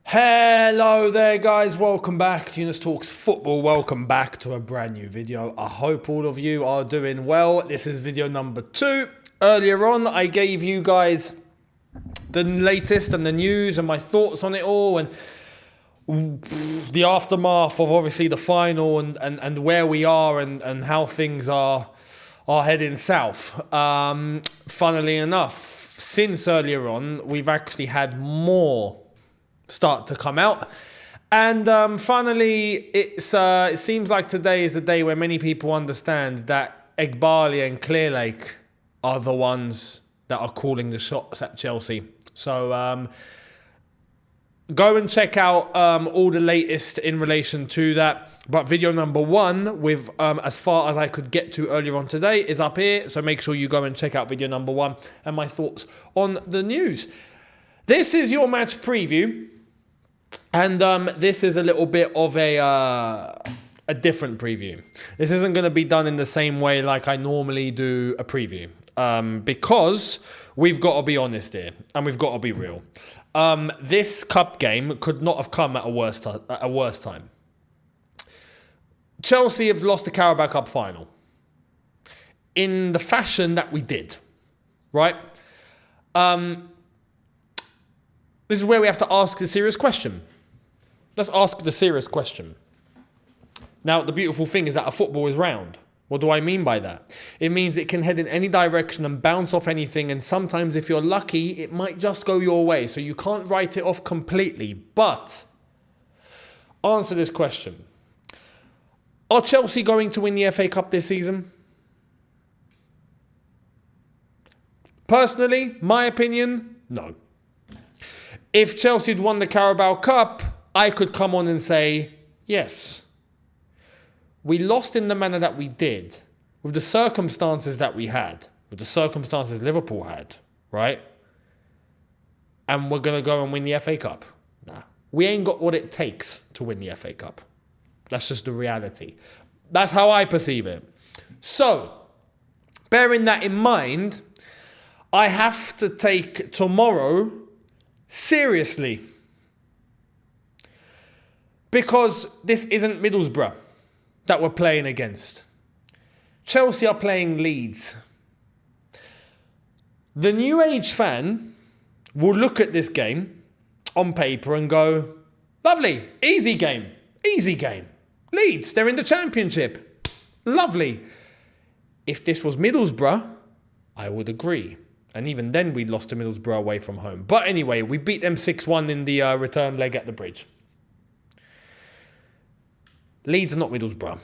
Hello there guys, welcome back to Younes Talks Football. Welcome back to a brand new video. I hope all of you are doing well. This is video number 2. Earlier on I gave you guys the latest and the news and my thoughts on it all and the aftermath of obviously the final and where we are and how things are heading south. Funnily enough, since earlier on we've actually had more start to come out, and finally it seems like today is the day where many people understand that Eghbali and Clearlake are the ones that are calling the shots at Chelsea. So go and check out all the latest in relation to that. But video number 1 with as far as I could get to earlier on today is up here, so make sure you go and check out video number 1 and my thoughts on the news. This is your match preview. And this is a little bit of a different preview. This isn't going to be done in the same way like I normally do a preview. Because we've got to be honest here. And we've got to be real. This cup game could not have come at a worse time. Chelsea have lost the Carabao Cup final. In the fashion that we did. Right? This is where we have to ask the serious question. Let's ask the serious question. Now, the beautiful thing is that a football is round. What do I mean by that? It means it can head in any direction and bounce off anything, and sometimes if you're lucky, it might just go your way, so you can't write it off completely. But, answer this question. Are Chelsea going to win the FA Cup this season? Personally, my opinion, no. If Chelsea had won the Carabao Cup, I could come on and say, yes. We lost in the manner that we did, with the circumstances that we had, with the circumstances Liverpool had, right? And we're going to go and win the FA Cup. Nah. We ain't got what it takes to win the FA Cup. That's just the reality. That's how I perceive it. So, bearing that in mind, I have to take tomorrow seriously, because this isn't Middlesbrough that we're playing against. Chelsea are playing Leeds. The new age fan will look at this game on paper and go, lovely, easy game. Leeds, they're in the Championship. Lovely. If this was Middlesbrough, I would agree. And even then, we lost to Middlesbrough away from home. But anyway, we beat them 6-1 in the return leg at the Bridge. Leeds are not Middlesbrough.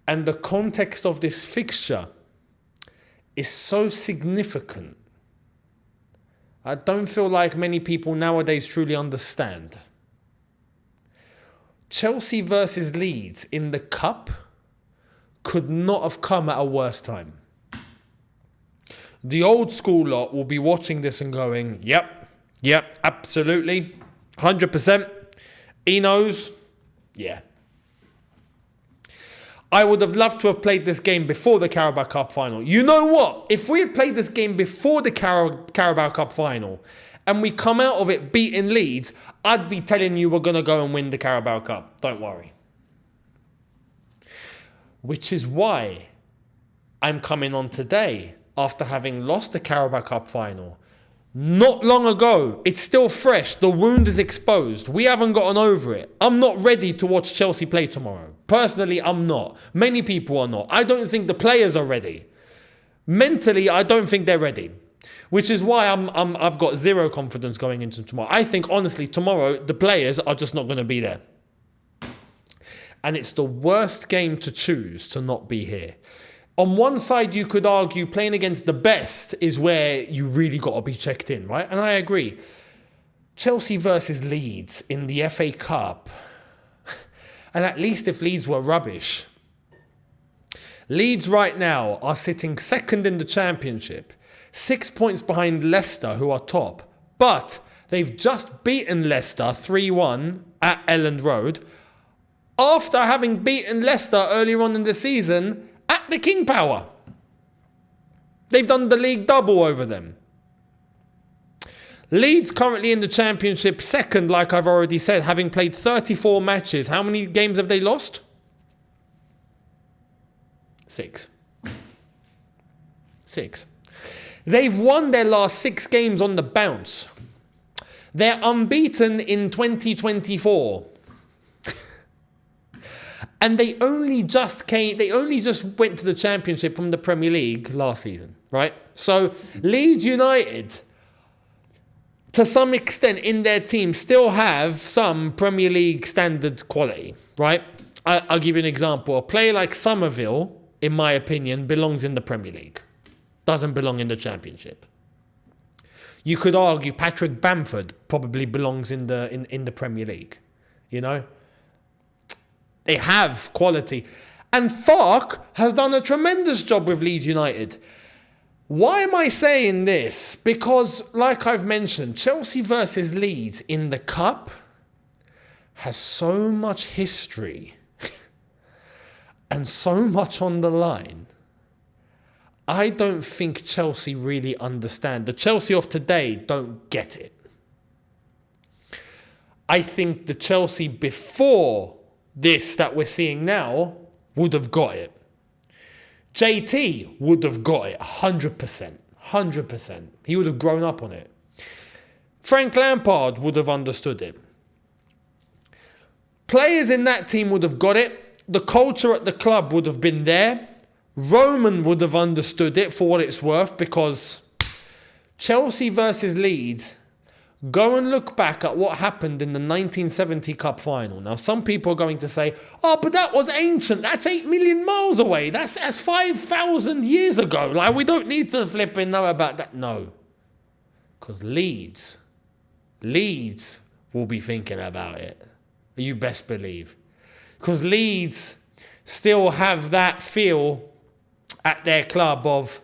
And the context of this fixture is so significant. I don't feel like many people nowadays truly understand. Chelsea versus Leeds in the Cup could not have come at a worse time. The old school lot will be watching this and going, yep, absolutely, 100%. He knows, yeah. I would have loved to have played this game before the Carabao Cup final. You know what? If we had played this game before the Carabao Cup final and we come out of it beating Leeds, I'd be telling you we're going to go and win the Carabao Cup. Don't worry. Which is why I'm coming on today after having lost the Carabao Cup final. Not long ago. It's still fresh. The wound is exposed. We haven't gotten over it. I'm not ready to watch Chelsea play tomorrow. Personally, I'm not. Many people are not. I don't think the players are ready. Mentally, I don't think they're ready. Which is why I've got zero confidence going into tomorrow. I think, honestly, tomorrow, the players are just not going to be there. And it's the worst game to choose to not be here. On one side, you could argue playing against the best is where you really got to be checked in, right? And I agree. Chelsea versus Leeds in the FA Cup. And at least if Leeds were rubbish. Leeds right now are sitting second in the Championship. 6 points behind Leicester, who are top. But they've just beaten Leicester 3-1 at Elland Road after having beaten Leicester earlier on in the season at the King Power. They've done the league double over them. Leeds currently in the Championship, second, like I've already said, having played 34 matches. How many games have they lost? 6. 6. They've won their last 6 games on the bounce. They're unbeaten in 2024. And they only just went to the Championship from the Premier League last season, right? So Leeds United, to some extent in their team, still have some Premier League standard quality, right? I'll give you an example. A player like Somerville, in my opinion, belongs in the Premier League. Doesn't belong in the Championship. You could argue Patrick Bamford probably belongs in the Premier League, you know? They have quality. And Farke has done a tremendous job with Leeds United. Why am I saying this? Because, like I've mentioned, Chelsea versus Leeds in the Cup has so much history and so much on the line. I don't think Chelsea really understand. The Chelsea of today don't get it. I think the Chelsea before this that we're seeing now would have got it. JT would have got it 100%. 100%. He would have grown up on it. Frank Lampard would have understood it. Players in that team would have got it. The culture at the club would have been there. Roman would have understood it for what it's worth, because Chelsea versus Leeds, go and look back at what happened in the 1970 Cup final. Now, some people are going to say, oh, but that was ancient. That's 8 million miles away. That's 5,000 years ago. Like, we don't need to flip and know about that. No. Because Leeds will be thinking about it. You best believe. Because Leeds still have that feel at their club of,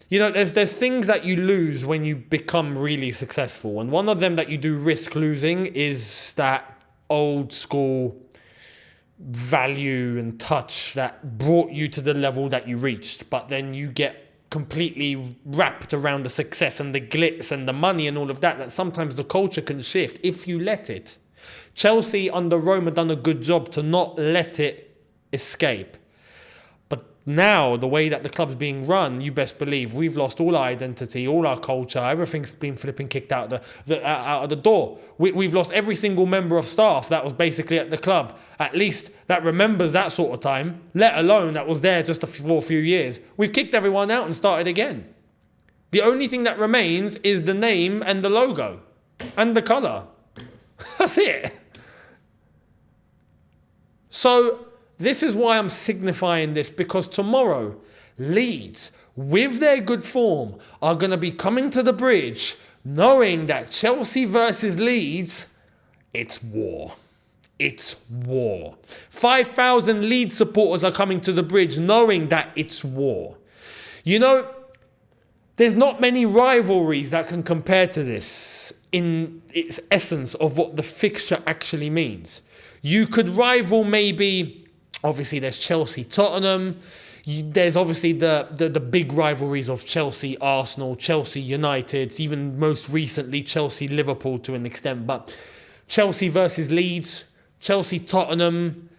you know, there's things that you lose when you become really successful. And one of them that you do risk losing is that old school value and touch that brought you to the level that you reached. But then you get completely wrapped around the success and the glitz and the money and all of that sometimes the culture can shift if you let it. Chelsea under Roma done a good job to not let it escape. Now, the way that the club's being run, you best believe we've lost all our identity, all our culture. Everything's been flipping kicked out of the door. We've lost every single member of staff that was basically at the club, at least that remembers that sort of time, let alone that was there just for a few years. We've kicked everyone out and started again. The only thing that remains is the name and the logo and the colour. That's it. So this is why I'm signifying this, because tomorrow, Leeds, with their good form, are going to be coming to the bridge knowing that Chelsea versus Leeds, it's war. It's war. 5,000 Leeds supporters are coming to the bridge knowing that it's war. You know, there's not many rivalries that can compare to this in its essence of what the fixture actually means. You could rival maybe... Obviously, there's Chelsea-Tottenham. There's obviously the big rivalries of Chelsea-Arsenal, Chelsea-United, even most recently Chelsea-Liverpool to an extent. But Chelsea versus Leeds, Chelsea-Tottenham,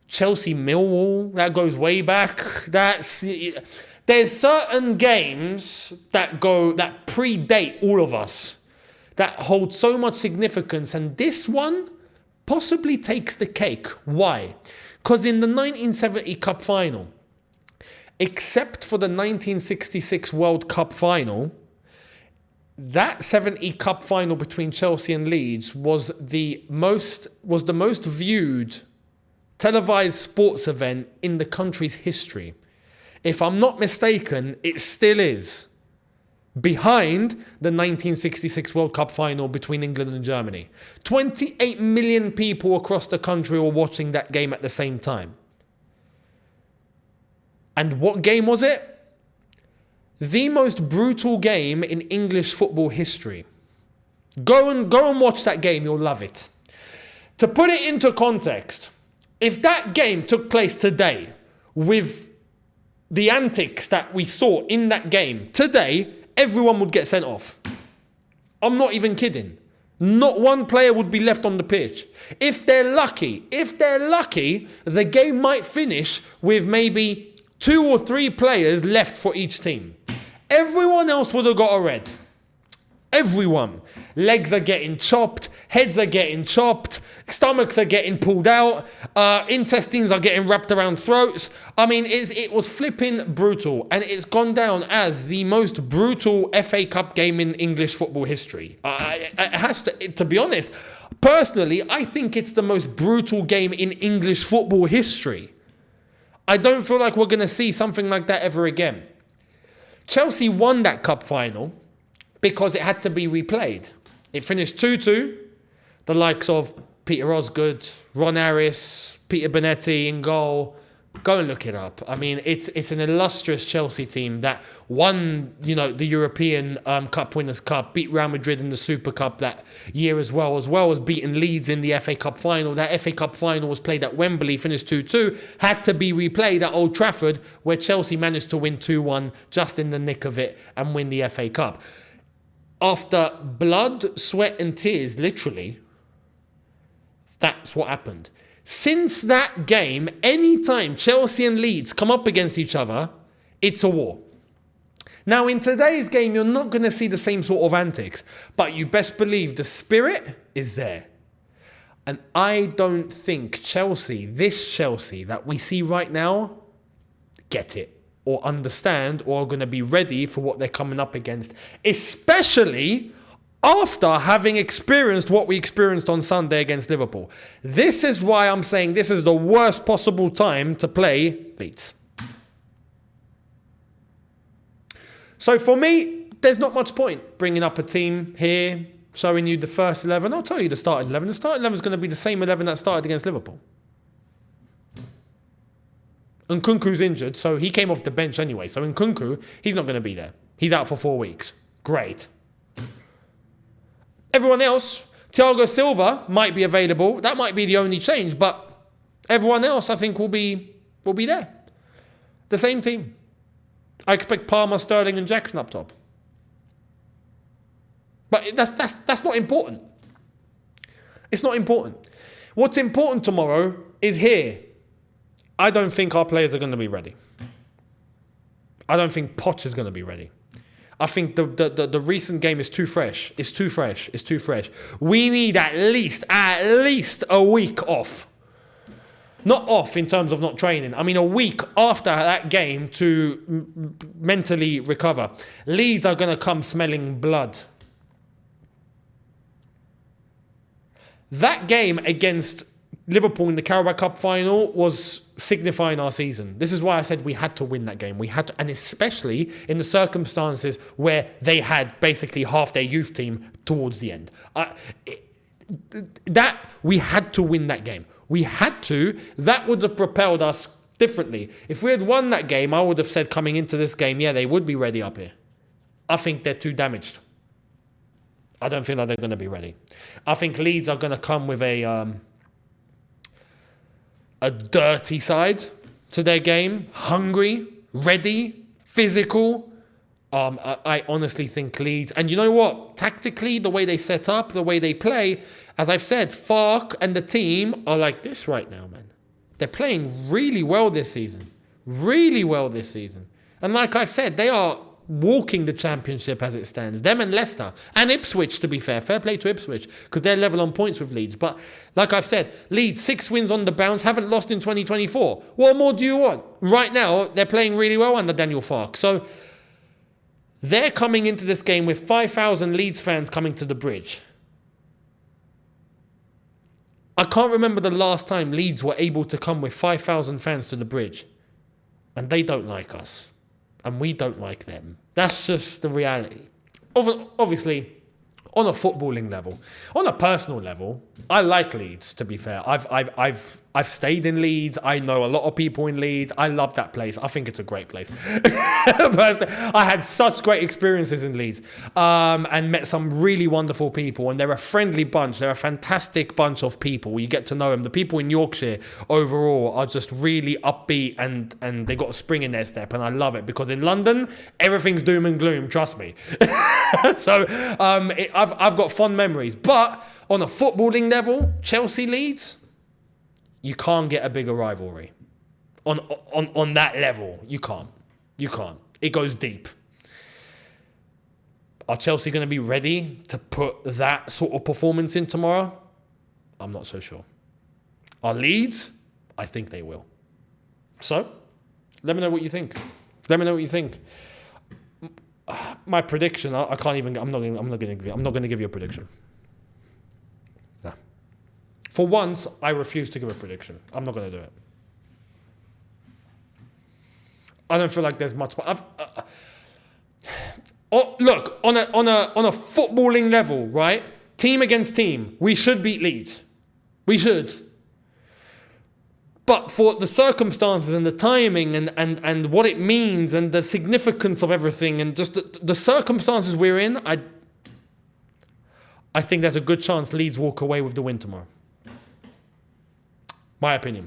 Chelsea-Millwall, that goes way back. There's certain games that predate all of us, that hold so much significance. And this one possibly takes the cake. Why? Because in the 1970 Cup final, except for the 1966 World Cup final, that 70 Cup final between Chelsea and Leeds was the most viewed televised sports event in the country's history. If I'm not mistaken, it still is. Behind the 1966 World Cup final between England and Germany. 28 million people across the country were watching that game at the same time. And what game was it? The most brutal game in English football history. Go and watch that game, you'll love it. To put it into context, if that game took place today with the antics that we saw in that game today, everyone would get sent off. I'm not even kidding. Not one player would be left on the pitch. If they're lucky, the game might finish with maybe 2 or 3 players left for each team. Everyone else would have got a red. Everyone. Legs are getting chopped, heads are getting chopped, stomachs are getting pulled out, intestines are getting wrapped around throats. I mean, it was flipping brutal, and it's gone down as the most brutal FA Cup game in English football history. It has to be honest, personally, I think it's the most brutal game in English football history. I don't feel like we're going to see something like that ever again. Chelsea won that cup final because it had to be replayed. It finished 2-2. The likes of Peter Osgood, Ron Harris, Peter Bonetti in goal. Go and look it up. I mean, it's an illustrious Chelsea team that won, the European Cup Winners' Cup, beat Real Madrid in the Super Cup that year as well as beating Leeds in the FA Cup final. That FA Cup final was played at Wembley, finished 2-2, had to be replayed at Old Trafford, where Chelsea managed to win 2-1 just in the nick of it and win the FA Cup. After blood, sweat and tears, literally, that's what happened. Since that game, anytime Chelsea and Leeds come up against each other, it's a war. Now, in today's game, you're not going to see the same sort of antics, but you best believe the spirit is there. And I don't think this Chelsea that we see right now, get it or understand or are going to be ready for what they're coming up against, especially after having experienced what we experienced on Sunday against Liverpool. This is why I'm saying this is the worst possible time to play Leeds. So for me, there's not much point bringing up a team here, showing you the first 11. I'll tell you the starting 11. The starting 11 is going to be the same 11 that started against Liverpool. Nkunku's injured, so he came off the bench anyway. So Nkunku, he's not going to be there. He's out for 4 weeks. Great. Everyone else, Thiago Silva might be available. That might be the only change, but everyone else I think will be there. The same team. I expect Palmer, Sterling and Jackson up top. But that's not important. It's not important. What's important tomorrow is here. I don't think our players are going to be ready. I don't think Poch is going to be ready. I think the recent game is too fresh. It's too fresh. We need at least a week off. Not off in terms of not training. I mean a week after that game to mentally recover. Leeds are going to come smelling blood. That game against Liverpool in the Carabao Cup final was signifying our season. This is why I said we had to win that game. We had to, and especially in the circumstances where they had basically half their youth team towards the end. That we had to win that game. We had to. That would have propelled us differently. If we had won that game, I would have said coming into this game, yeah, they would be ready up here. I think they're too damaged. I don't feel like they're going to be ready. I think Leeds are going to come with a dirty side to their game, hungry, ready, physical. I honestly think Leeds, and you know what? Tactically, the way they set up, the way they play, as I've said, Farke and the team are like this right now, man. They're playing really well this season. And like I've said, they are walking the championship as it stands. Them and Leicester. And Ipswich, to be fair. Fair play to Ipswich, because they're level on points with Leeds. But like I've said, Leeds, 6 wins on the bounce, haven't lost in 2024. What more do you want? Right now, they're playing really well under Daniel Farke. So they're coming into this game with 5,000 Leeds fans coming to the bridge. I can't remember the last time Leeds were able to come with 5,000 fans to the bridge. And they don't like us. And we don't like them. That's just the reality. Obviously, on a footballing level, on a personal level, I like Leeds, to be fair. I've I've stayed in Leeds. I know a lot of people in Leeds. I love that place. I think it's a great place. Personally, I had such great experiences in Leeds and met some really wonderful people. And they're a friendly bunch. They're a fantastic bunch of people. You get to know them. The people in Yorkshire overall are just really upbeat and they got a spring in their step. And I love it because in London, everything's doom and gloom. Trust me. So I've got fond memories. But on a footballing level, Chelsea Leeds, you can't get a bigger rivalry. On that level, you can't. You can't. It goes deep. Are Chelsea going to be ready to put that sort of performance in tomorrow? I'm not so sure. Are Leeds? I think they will. So, let me know what you think. Let me know what you think. My prediction, I can't even. I'm not going to give you a prediction. Nah. For once, I refuse to give a prediction. I'm not going to do it. I don't feel like there's much. But look, on a footballing level, right? Team against team, we should beat Leeds. We should. But for the circumstances and the timing and what it means and the significance of everything and just the circumstances we're in, I think there's a good chance Leeds walk away with the win tomorrow. My opinion.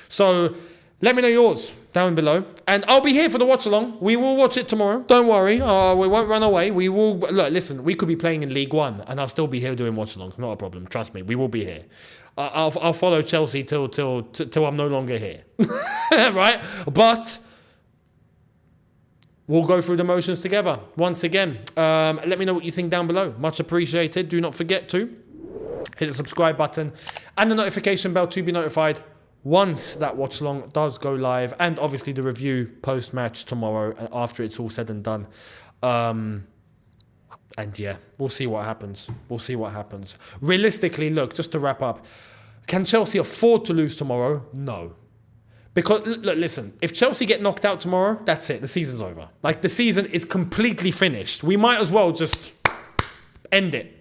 So let me know yours down below. And I'll be here for the watch along. We will watch it tomorrow. Don't worry. We won't run away. We will. Look, listen, we could be playing in League One and I'll still be here doing watch alongs. Not a problem. Trust me. We will be here. I'll follow Chelsea till I'm no longer here. Right? But we'll go through the motions together. Once again, let me know what you think down below. Much appreciated. Do not forget to hit the subscribe button and the notification bell to be notified once that watch along does go live, and obviously the review post match tomorrow after it's all said and done. And yeah, we'll see what happens. We'll see what happens. Realistically, look, just to wrap up, can Chelsea afford to lose tomorrow? No. Because, look, listen, if Chelsea get knocked out tomorrow, that's it. The season's over. Like, the season is completely finished. We might as well just end it.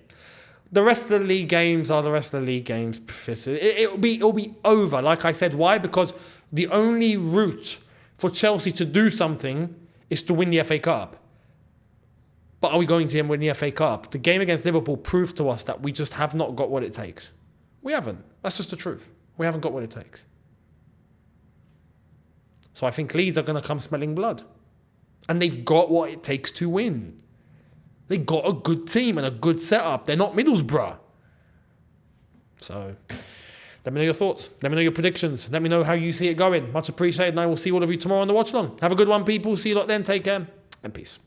The rest of the league games are the rest of the league games. It'll be over. Like I said, why? Because the only route for Chelsea to do something is to win the FA Cup. But are we going to win the FA Cup? The game against Liverpool proved to us that we just have not got what it takes. We haven't. That's just the truth. We haven't got what it takes. So I think Leeds are going to come smelling blood. And they've got what it takes to win. They got a good team and a good setup. They're not Middlesbrough. So, let me know your thoughts. Let me know your predictions. Let me know how you see it going. Much appreciated, and I will see all of you tomorrow on the watch along. Have a good one, people. See you lot then. Take care, and peace.